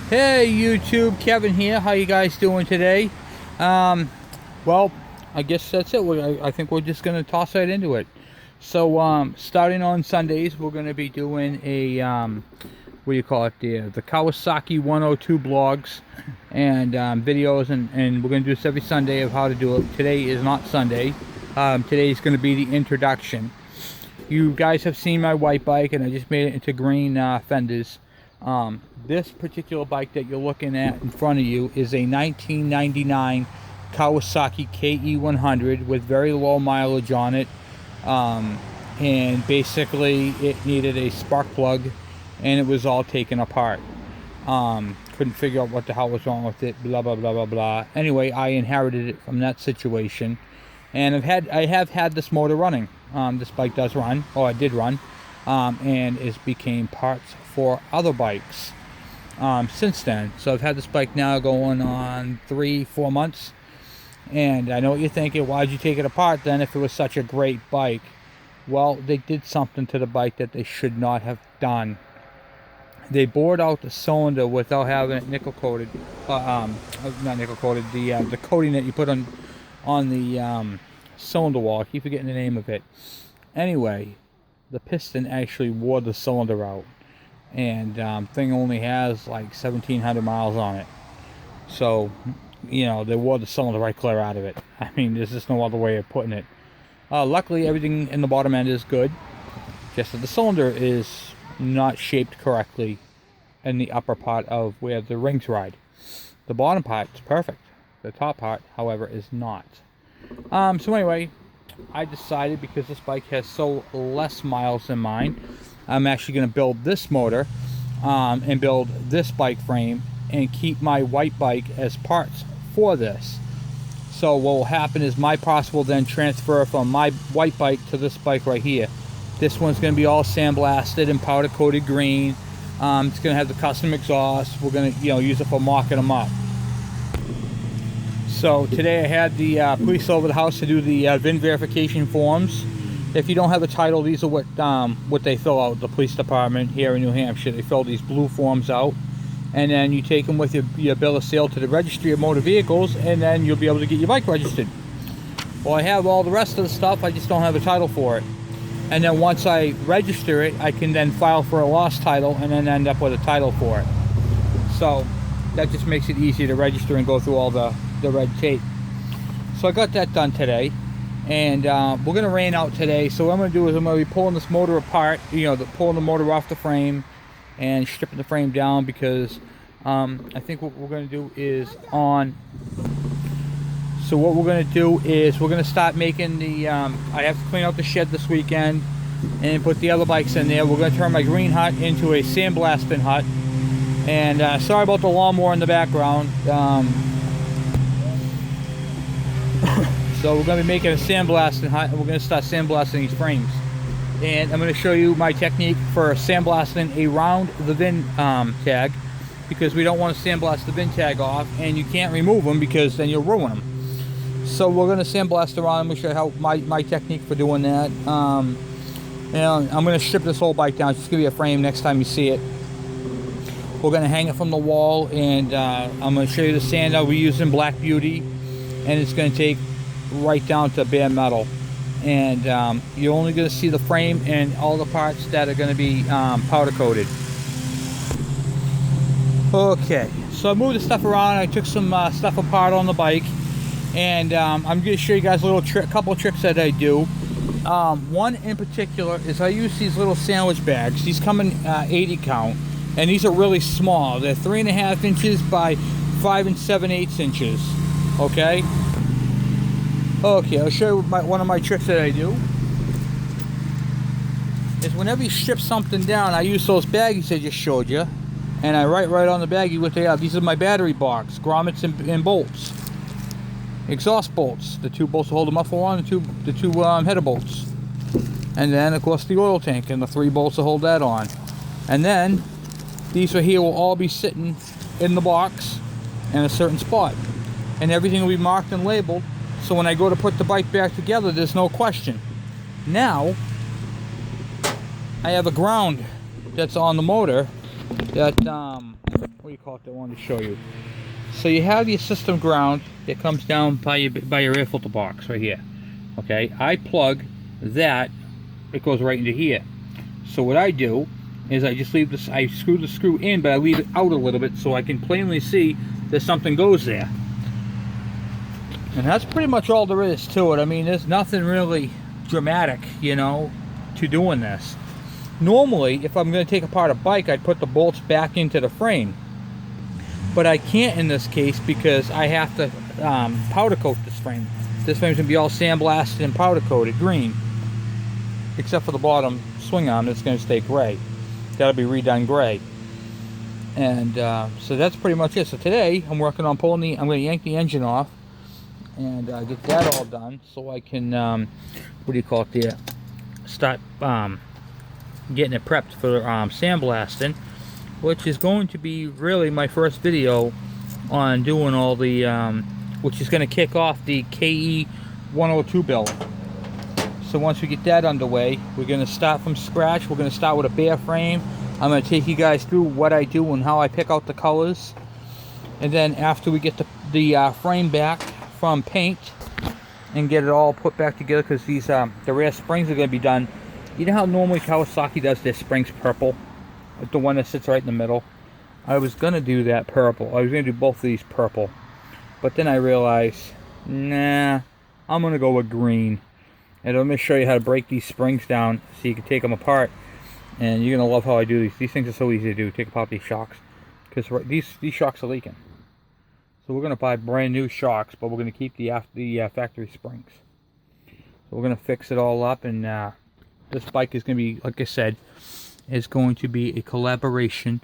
Hey YouTube, Kevin here. How you guys doing today? Well, I guess that's it. I think we're just going to toss right into it. So, starting on Sundays, we're going to be doing a, what do you call it, the Kawasaki 102 blogs and videos, and we're going to do this every Sunday of how to do it. Today is not Sunday. Today is going to be the introduction. You guys have seen my white bike, and I just made it into green fenders. This particular bike that you're looking at in front of you is a 1999 Kawasaki KE100 with very low mileage on it, and basically it needed a spark plug and it was all taken apart. Couldn't figure out what the hell was wrong with it, blah blah blah blah blah. Anyway, I inherited it from that situation, and I have had this motor running. This bike does run, or it did run, and it became parts for other bikes since then. So I've had this bike now going on 3-4 months, and I know what you're thinking, why'd you take it apart then if it was such a great bike? Well, they did something to the bike that they should not have done. They bored out the cylinder without having it nickel coated, not nickel coated, the coating that you put on the cylinder wall. I keep forgetting the name of it. Anyway, the piston actually wore the cylinder out, and thing only has like 1,700 miles on it. So, you know, they wore the cylinder right clear out of it. I mean, there's just no other way of putting it. Luckily, everything in the bottom end is good, just that the cylinder is not shaped correctly in the upper part of where the rings ride. The bottom part is perfect. The top part, however, is not. So anyway, I decided, because this bike has so less miles than mine, I'm actually going to build this motor and build this bike frame and keep my white bike as parts for this. So what will happen is my parts will then transfer from my white bike to this bike right here. This one's going to be all sandblasted and powder coated green. It's going to have the custom exhaust. We're going to, use it for marking them up. So today I had the police over the house to do the VIN verification forms. If you don't have a title, these are what they fill out. The police department here in New Hampshire, they fill these blue forms out, and then you take them with your bill of sale to the registry of motor vehicles, and then you'll be able to get your bike registered. Well, I have all the rest of the stuff, I just don't have a title for it. And then once I register it, I can then file for a lost title and then end up with a title for it. So that just makes it easier to register and go through all the red tape. So I got that done today, and we're going to rain out today. So what I'm going to do is I'm going to be pulling this motor apart, pulling the motor off the frame and stripping the frame down, because I think what we're going to do is So what we're going to do is we're going to start making the, I have to clean out the shed this weekend and put the other bikes in there. We're going to turn my green hut into a sandblasting hut. And sorry about the lawnmower in the background. So we're going to be making a sandblasting hut, and we're going to start sandblasting these frames. And I'm going to show you my technique for sandblasting around the VIN tag, because we don't want to sandblast the VIN tag off, and you can't remove them because then you'll ruin them. So we're going to sandblast around. I'm going to show you how my technique for doing that. And I'm going to strip this whole bike down. Just give you a frame next time you see it. We're going to hang it from the wall, and I'm going to show you the sander we're using, Black Beauty, and it's going to take right down to bare metal. And you're only going to see the frame and all the parts that are going to be powder coated. Okay, so I moved the stuff around. I took some stuff apart on the bike, and I'm going to show you guys a couple of tricks that I do. One in particular is I use these little sandwich bags. These come in 80 count, and these are really small. They're 3.5 inches by 5 7/8 inches. Okay. Okay, I'll show you one of my tricks that I do. Is whenever you strip something down, I use those baggies I just showed you, and I write right on the baggie what they are. These are my battery box, grommets and bolts. Exhaust bolts, the 2 bolts to hold the muffler on, the two header bolts. And then, of course, the oil tank and the 3 bolts to hold that on. And then, these right here will all be sitting in the box in a certain spot. And everything will be marked and labeled, so when I go to put the bike back together, there's no question. Now, I have a ground that's on the motor that, what do you call it, that I wanted to show you. So you have your system ground that comes down by your air filter box right here. Okay, I plug that, it goes right into here. So what I do is I just leave this, I screw the screw in, but I leave it out a little bit so I can plainly see that something goes there. And that's pretty much all there is to it. I mean, there's nothing really dramatic, you know, to doing this. Normally, if I'm going to take apart a bike, I'd put the bolts back into the frame. But I can't in this case because I have to powder coat this frame. This frame's going to be all sandblasted and powder coated green. Except for the bottom swing arm, that's going to stay gray. Got to be redone gray. And so that's pretty much it. So today, I'm working on pulling the, I'm going to yank the engine off and get that all done so I can, what do you call it there, start getting it prepped for sandblasting, which is going to be really my first video on doing all the, which is going to kick off the KE102 build. So once we get that underway, we're going to start from scratch. We're going to start with a bare frame. I'm going to take you guys through what I do and how I pick out the colors. And then after we get the frame back from paint and get it all put back together, because these the rear springs are going to be done. You know how normally Kawasaki does their springs purple? The one that sits right in the middle. I was going to do that purple. I was going to do both of these purple. But then I realized, nah, I'm going to go with green. And let me show you how to break these springs down so you can take them apart. And you're going to love how I do these. These things are so easy to do. Take apart these shocks. Because these shocks are leaking. So we're going to buy brand new shocks, but we're going to keep the factory springs. So we're going to fix it all up. And this bike is going to be, like I said, is going to be a collaboration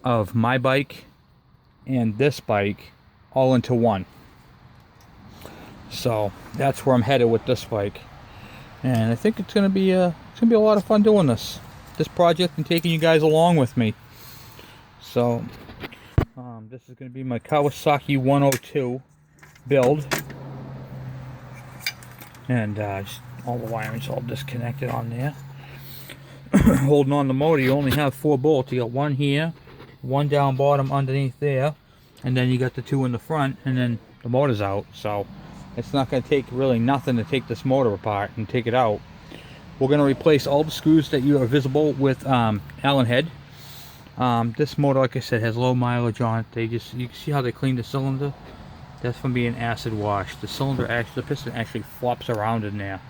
of my bike and this bike all into one. So that's where I'm headed with this bike. And I think it's going to be a lot of fun doing this project and taking you guys along with me. So this is going to be my Kawasaki 102 build, and just all the wiring's all disconnected on there. Holding on the motor, you only have 4 bolts. You got one here, one down bottom underneath there, and then you got the 2 in the front, and then the motor's out. So it's not going to take really nothing to take this motor apart and take it out. We're going to replace all the screws that you are visible with Allen head. This motor, like I said, has low mileage on it. You can see how they clean the cylinder. That's from being acid washed. The cylinder actually, the piston actually flops around in there.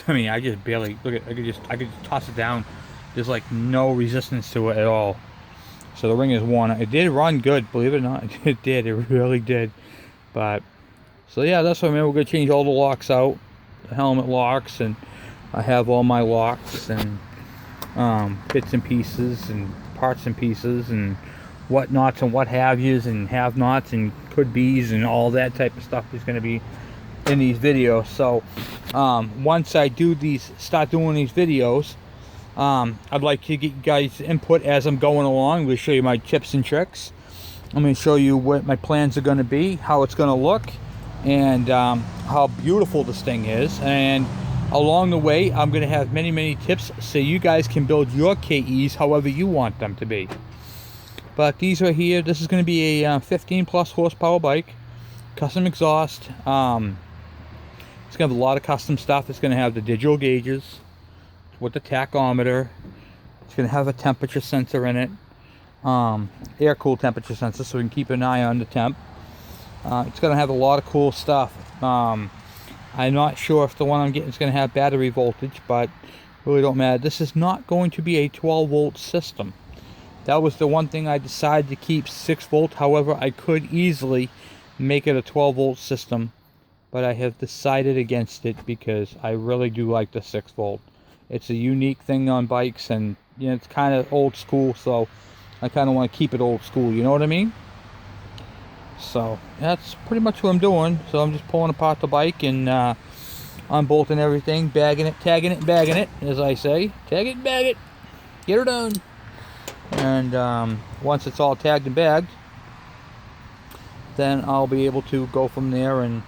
I mean, I just barely look at. I could just toss it down. There's like no resistance to it at all. So the ring is worn. It did run good, believe it or not. It did. It really did. But so yeah, that's what I mean. We're gonna change all the locks out, the helmet locks, and I have all my locks and bits and pieces and parts and pieces and whatnots and what have yous and have nots and could be's and all that type of stuff is going to be in these videos. So once I start doing these videos, I'd like to get you guys input as I'm going along. I'm going to show you my tips and tricks. I'm going to show you what my plans are going to be, how it's going to look, and how beautiful this thing is. And along the way, I'm going to have many tips so you guys can build your KEs however you want them to be. But these right here, this is going to be a 15 plus horsepower bike, custom exhaust. It's going to have a lot of custom stuff. It's going to have the digital gauges with the tachometer. It's going to have a temperature sensor in it, air cool temperature sensor, so we can keep an eye on the temp. It's going to have a lot of cool stuff. I'm not sure if the one I'm getting is going to have battery voltage, but really don't matter. This is not going to be a 12 volt system. That was the one thing I decided to keep 6 volt. However, I could easily make it a 12 volt system, but I have decided against it because I really do like the 6 volt. It's a unique thing on bikes, and you know, it's kind of old school, so I kind of want to keep it old school, you know what I mean? So that's pretty much what I'm doing. So I'm just pulling apart the bike and unbolting everything, bagging it, tagging it, and bagging it, as I say. Tag it, bag it, get her done. And once it's all tagged and bagged, then I'll be able to go from there and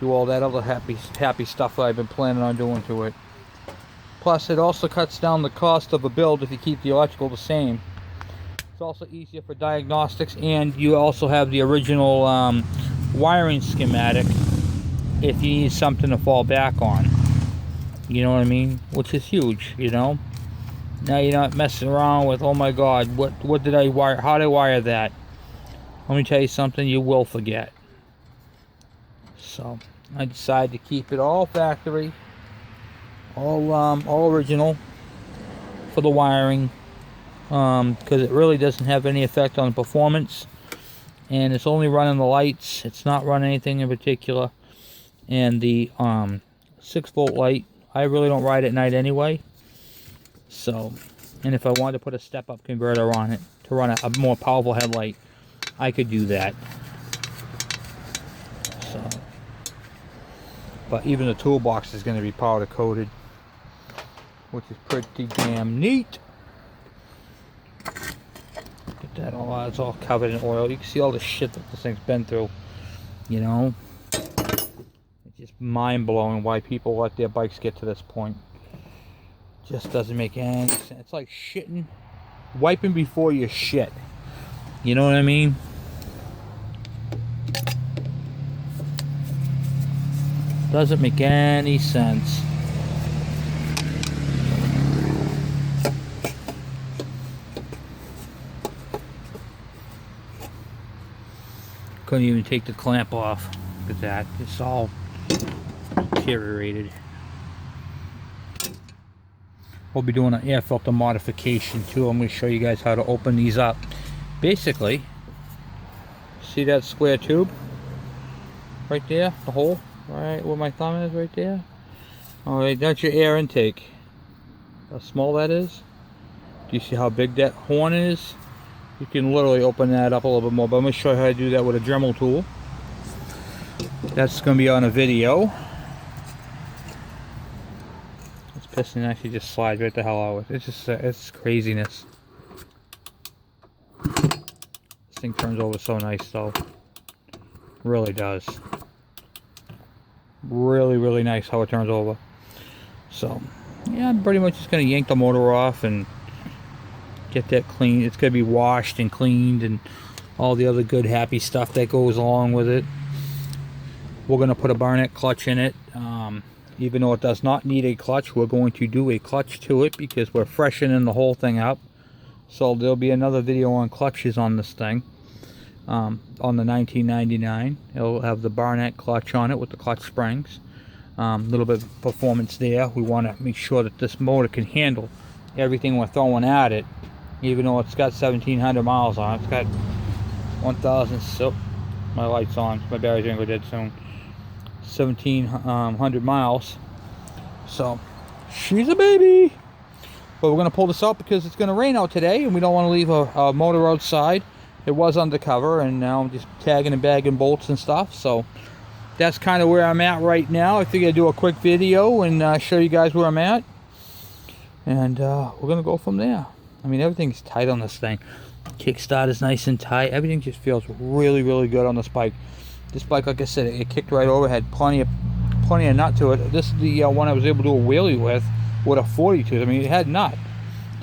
do all that other happy stuff that I've been planning on doing to it. Plus, it also cuts down the cost of a build if you keep the electrical the same. It's also easier for diagnostics, and you also have the original wiring schematic if you need something to fall back on. You know what I mean? Which is huge, you know? Now you're not messing around with, oh my god, what did I wire? How did I wire that? Let me tell you something, you will forget. So I decided to keep it all factory, all original for the wiring, because it really doesn't have any effect on performance, and it's only running the lights. It's not running anything in particular. And the 6-volt light, I really don't ride at night anyway. So, and if I wanted to put a step-up converter on it to run a more powerful headlight, I could do that. So, but even the toolbox is going to be powder coated, which is pretty damn neat. Get that all out. It's all covered in oil. You can see all the shit that this thing's been through. You know, it's just mind-blowing why people let their bikes get to this point. Just doesn't make any sense. It's like shitting, wiping before you shit. You know what I mean? Doesn't make any sense. Couldn't even take the clamp off. Look at that. It's all deteriorated. We'll be doing an air filter modification too. I'm going to show you guys how to open these up. Basically, see that square tube right there, the hole right where my thumb is, right there. All right, that's your air intake. How small that is. Do you see how big that horn is? You can literally open that up a little bit more, but I'm going to show you how to do that with a Dremel tool. That's going to be on a video. This piston actually just slides right the hell out with it. It's just it's craziness. This thing turns over so nice though. Really does. Really, really nice how it turns over. So, yeah, I'm pretty much just going to yank the motor off and get that clean. It's going to be washed and cleaned and all the other good happy stuff that goes along with it. We're going to put a Barnett clutch in it. Even though it does not need a clutch, we're going to do a clutch to it because we're freshening the whole thing up. So there'll be another video on clutches on this thing. On the 1999, it'll have the Barnett clutch on it with the clutch springs. A little bit of performance there. We want to make sure that this motor can handle everything we're throwing at it. Even though it's got 1,700 miles on it, it's got 1,000. So my light's on. My battery's gonna go dead soon. 1,700 miles. So she's a baby. But we're gonna pull this out because it's gonna rain out today, and we don't want to leave a motor outside. It was undercover, and now I'm just tagging and bagging bolts and stuff. So that's kind of where I'm at right now. I figured I'd do a quick video and show you guys where I'm at, and we're gonna go from there. I mean, everything's tight on this thing. Kickstart is nice and tight. Everything just feels really, really good on this bike. This bike, like I said, it kicked right over. Had plenty of nut to it. This is the one I was able to do a wheelie with a 42. I mean, it had nut.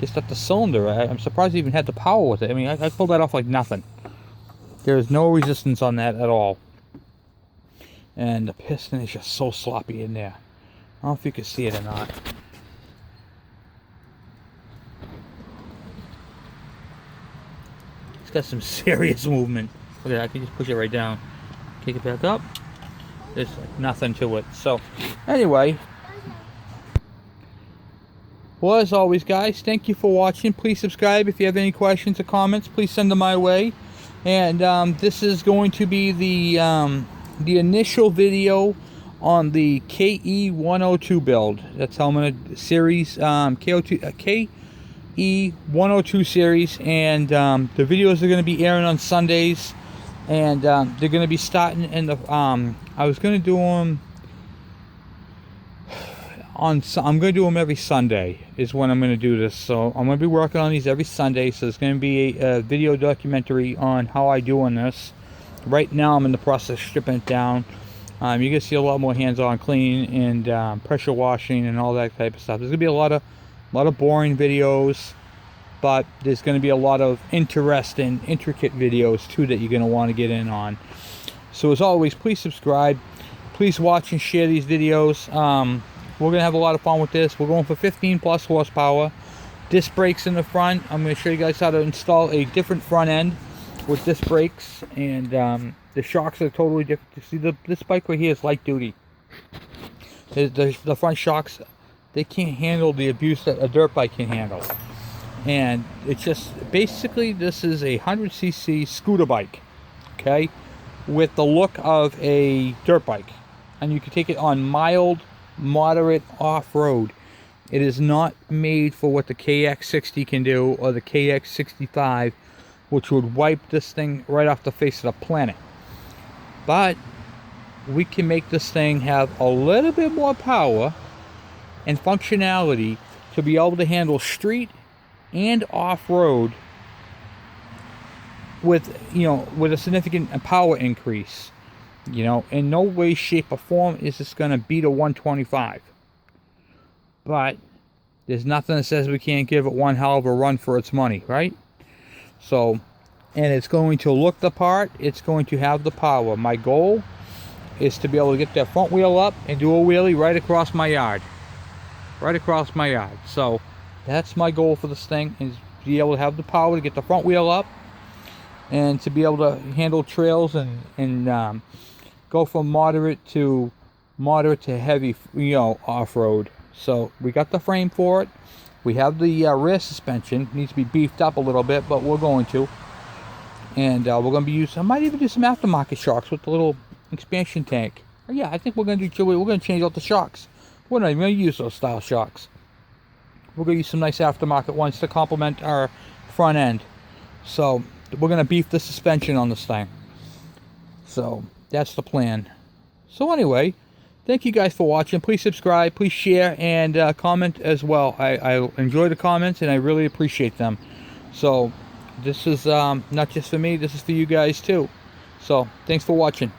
Just at the cylinder. I'm surprised it even had the power with it. I mean, I pulled that off like nothing. There is no resistance on that at all. And the piston is just so sloppy in there. I don't know if you can see it or not. It's got some serious movement. Look at that. I can just push it right down. Kick it back up. There's like nothing to it. So, anyway. Well, as always, guys, thank you for watching. Please subscribe. If you have any questions or comments, please send them my way. And this is going to be the initial video on the KE102 build. That's how I'm going to series KE102 series, and the videos are going to be airing on Sundays, and they're going to be starting in the I was going to do them I'm going to do them every Sunday is when I'm going to do this. So I'm going to be working on these every Sunday. So there's going to be a video documentary on how I do on this. Right now I'm in the process of stripping it down. You're going to see a lot more hands-on cleaning and pressure washing and all that type of stuff. There's going to be a lot of boring videos, but there's going to be a lot of interesting, intricate videos too that you're going to want to get in on. So as always, please subscribe, please watch and share these videos. We're going to have a lot of fun with this. We're going for 15 plus horsepower, disc brakes in the front. I'm going to show you guys how to install a different front end with disc brakes, and the shocks are totally different. See, this bike right here is light duty. The front shocks, they can't handle the abuse that a dirt bike can handle. And it's just, basically, this is a 100cc scooter bike, okay, with the look of a dirt bike. And you can take it on mild, moderate off-road. It is not made for what the KX60 can do, or the KX65, which would wipe this thing right off the face of the planet. But we can make this thing have a little bit more power and functionality to be able to handle street and off-road with, you know, with a significant power increase. You know, in no way, shape, or form is this going to beat a 125. But there's nothing that says we can't give it one hell of a run for its money, right? So, and it's going to look the part. It's going to have the power. My goal is to be able to get that front wheel up and do a wheelie right across my yard. Right across my yard. So, that's my goal for this thing, is to be able to have the power to get the front wheel up and to be able to handle trails and go from moderate to heavy, you know, off-road. So we got the frame for it. We have the rear suspension. It needs to be beefed up a little bit, but we're going to. And we're going to be using, I might even do some aftermarket shocks with the little expansion tank. Yeah, I think we're going to change out the shocks. We're not even going to use those style shocks. We're going to use some nice aftermarket ones to complement our front end. So we're going to beef the suspension on this thing. So that's the plan. So anyway, thank you guys for watching. Please subscribe, please share, and comment as well. I enjoy the comments, and I really appreciate them. So this is not just for me, this is for you guys too. So thanks for watching.